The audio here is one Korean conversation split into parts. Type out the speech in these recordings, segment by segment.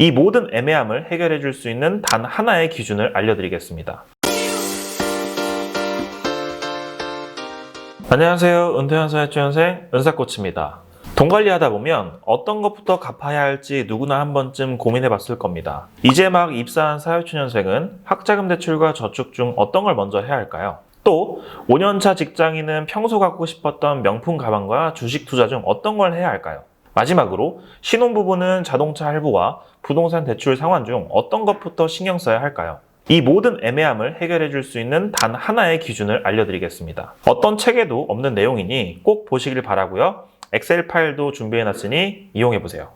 이 모든 애매함을 해결해 줄 수 있는 단 하나의 기준을 알려드리겠습니다. 안녕하세요. 은퇴한 사회초년생 은사코치입니다. 돈 관리하다 보면 어떤 것부터 갚아야 할지 누구나 한 번쯤 고민해 봤을 겁니다. 이제 막 입사한 사회초년생은 학자금 대출과 저축 중 어떤 걸 먼저 해야 할까요? 또 5년차 직장인은 평소 갖고 싶었던 명품 가방과 주식 투자 중 어떤 걸 해야 할까요? 마지막으로 신혼부부는 자동차 할부와 부동산 대출 상환 중 어떤 것부터 신경 써야 할까요? 이 모든 애매함을 해결해 줄 수 있는 단 하나의 기준을 알려드리겠습니다. 어떤 책에도 없는 내용이니 꼭 보시길 바라고요. 엑셀 파일도 준비해 놨으니 이용해 보세요.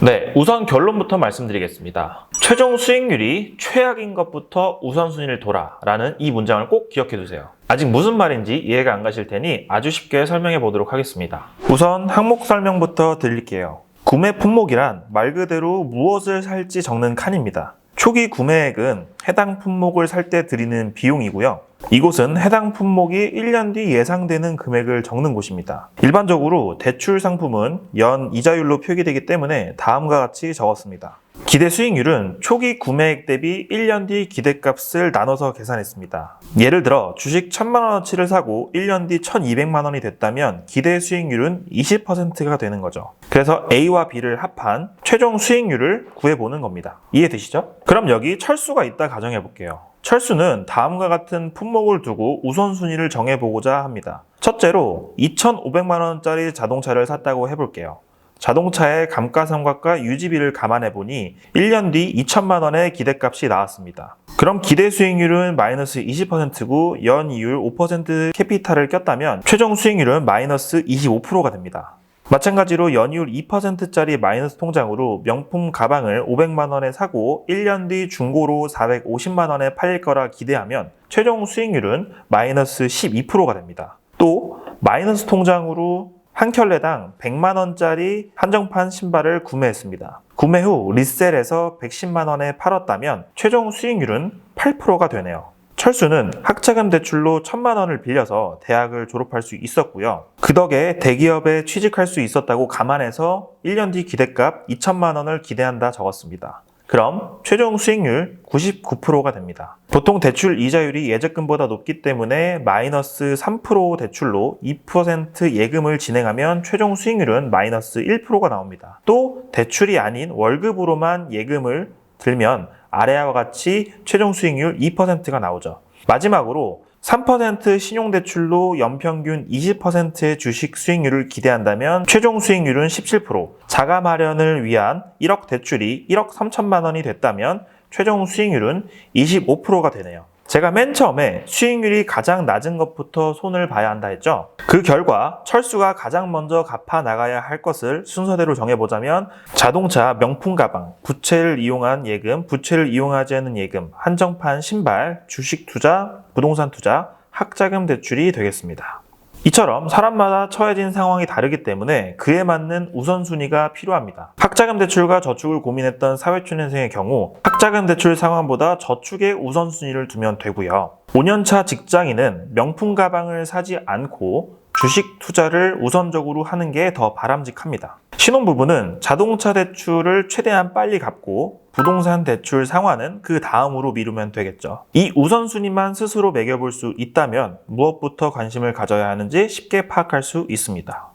네, 우선 결론부터 말씀드리겠습니다. 최종 수익률이 최악인 것부터 우선순위를 둬라 라는 이 문장을 꼭 기억해 두세요. 아직 무슨 말인지 이해가 안 가실 테니 아주 쉽게 설명해 보도록 하겠습니다. 우선 항목 설명부터 드릴게요. 구매 품목이란 말 그대로 무엇을 살지 적는 칸입니다. 초기 구매액은 해당 품목을 살 때 들이는 비용이고요. 이곳은 해당 품목이 1년 뒤 예상되는 금액을 적는 곳입니다. 일반적으로 대출 상품은 연 이자율로 표기되기 때문에 다음과 같이 적었습니다. 기대 수익률은 초기 구매액 대비 1년 뒤 기대값을 나눠서 계산했습니다. 예를 들어 주식 1000만 원어치를 사고 1년 뒤 1200만 원이 됐다면 기대 수익률은 20%가 되는 거죠. 그래서 A와 B를 합한 최종 수익률을 구해보는 겁니다. 이해되시죠? 그럼 여기 철수가 있다 가정해 볼게요. 철수는 다음과 같은 품목을 두고 우선순위를 정해보고자 합니다. 첫째로 2,500만 원짜리 자동차를 샀다고 해볼게요. 자동차의 감가상각과 유지비를 감안해보니 1년 뒤 2천만 원의 기대값이 나왔습니다. 그럼 기대 수익률은 마이너스 20%고 연이율 5% 캐피탈을 꼈다면 최종 수익률은 마이너스 25%가 됩니다. 마찬가지로 연이율 2%짜리 마이너스 통장으로 명품 가방을 500만 원에 사고 1년 뒤 중고로 450만 원에 팔릴 거라 기대하면 최종 수익률은 마이너스 12%가 됩니다. 또 마이너스 통장으로 한 켤레당 100만 원짜리 한정판 신발을 구매했습니다. 구매 후 리셀해서 110만 원에 팔았다면 최종 수익률은 8%가 되네요. 철수는 학자금 대출로 1000만 원을 빌려서 대학을 졸업할 수 있었고요. 그 덕에 대기업에 취직할 수 있었다고 감안해서 1년 뒤 기대값 2천만 원을 기대한다 적었습니다. 그럼 최종 수익률 99%가 됩니다. 보통 대출 이자율이 예적금보다 높기 때문에 마이너스 3% 대출로 2% 예금을 진행하면 최종 수익률은 마이너스 1%가 나옵니다. 또 대출이 아닌 월급으로만 예금을 들면 아래와 같이 최종 수익률 2%가 나오죠. 마지막으로 3% 신용대출로 연평균 20%의 주식 수익률을 기대한다면 최종 수익률은 17%, 자가 마련을 위한 1억 대출이 1억 3천만 원이 됐다면 최종 수익률은 25%가 되네요. 제가 맨 처음에 수익률이 가장 낮은 것부터 손을 봐야 한다 했죠. 그 결과 철수가 가장 먼저 갚아 나가야 할 것을 순서대로 정해보자면 자동차, 명품 가방, 부채를 이용한 예금, 부채를 이용하지 않은 예금, 한정판 신발, 주식 투자, 부동산 투자, 학자금 대출이 되겠습니다. 이처럼 사람마다 처해진 상황이 다르기 때문에 그에 맞는 우선순위가 필요합니다. 학자금 대출과 저축을 고민했던 사회초년생의 경우 학자금 대출 상환보다 저축에 우선순위를 두면 되고요. 5년차 직장인은 명품 가방을 사지 않고 주식 투자를 우선적으로 하는 게 더 바람직합니다. 신혼부부는 자동차 대출을 최대한 빨리 갚고 부동산 대출 상환은 그 다음으로 미루면 되겠죠. 이 우선순위만 스스로 매겨볼 수 있다면 무엇부터 관심을 가져야 하는지 쉽게 파악할 수 있습니다.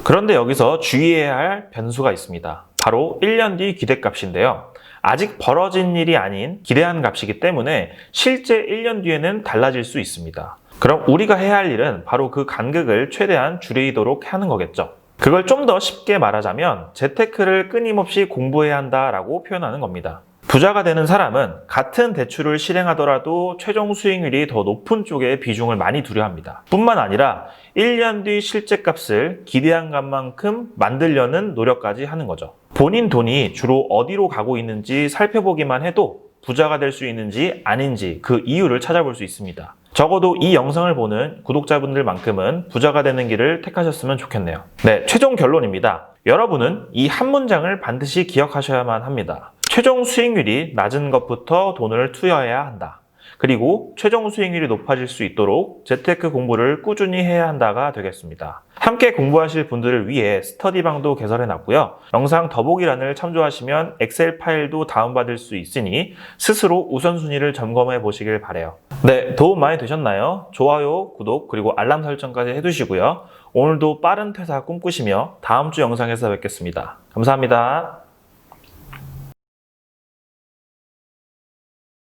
그런데 여기서 주의해야 할 변수가 있습니다. 바로 1년 뒤 기대값인데요. 아직 벌어진 일이 아닌 기대한 값이기 때문에 실제 1년 뒤에는 달라질 수 있습니다. 그럼 우리가 해야 할 일은 바로 그 간극을 최대한 줄이도록 하는 거겠죠. 그걸 좀 더 쉽게 말하자면 재테크를 끊임없이 공부해야 한다라고 표현하는 겁니다. 부자가 되는 사람은 같은 대출을 실행하더라도 최종 수익률이 더 높은 쪽에 비중을 많이 두려 합니다. 뿐만 아니라 1년 뒤 실제값을 기대한 값만큼 만들려는 노력까지 하는 거죠. 본인 돈이 주로 어디로 가고 있는지 살펴보기만 해도 부자가 될 수 있는지 아닌지 그 이유를 찾아볼 수 있습니다. 적어도 이 영상을 보는 구독자분들만큼은 부자가 되는 길을 택하셨으면 좋겠네요. 네, 최종 결론입니다. 여러분은 이 한 문장을 반드시 기억하셔야만 합니다. 최종 수익률이 낮은 것부터 돈을 투여해야 한다. 그리고 최종 수익률이 높아질 수 있도록 재테크 공부를 꾸준히 해야 한다가 되겠습니다. 함께 공부하실 분들을 위해 스터디방도 개설해 놨고요. 영상 더보기란을 참조하시면 엑셀 파일도 다운받을 수 있으니 스스로 우선순위를 점검해 보시길 바라요. 네, 도움 많이 되셨나요? 좋아요, 구독, 그리고 알람 설정까지 해두시고요. 오늘도 빠른 퇴사 꿈꾸시며 다음 주 영상에서 뵙겠습니다. 감사합니다.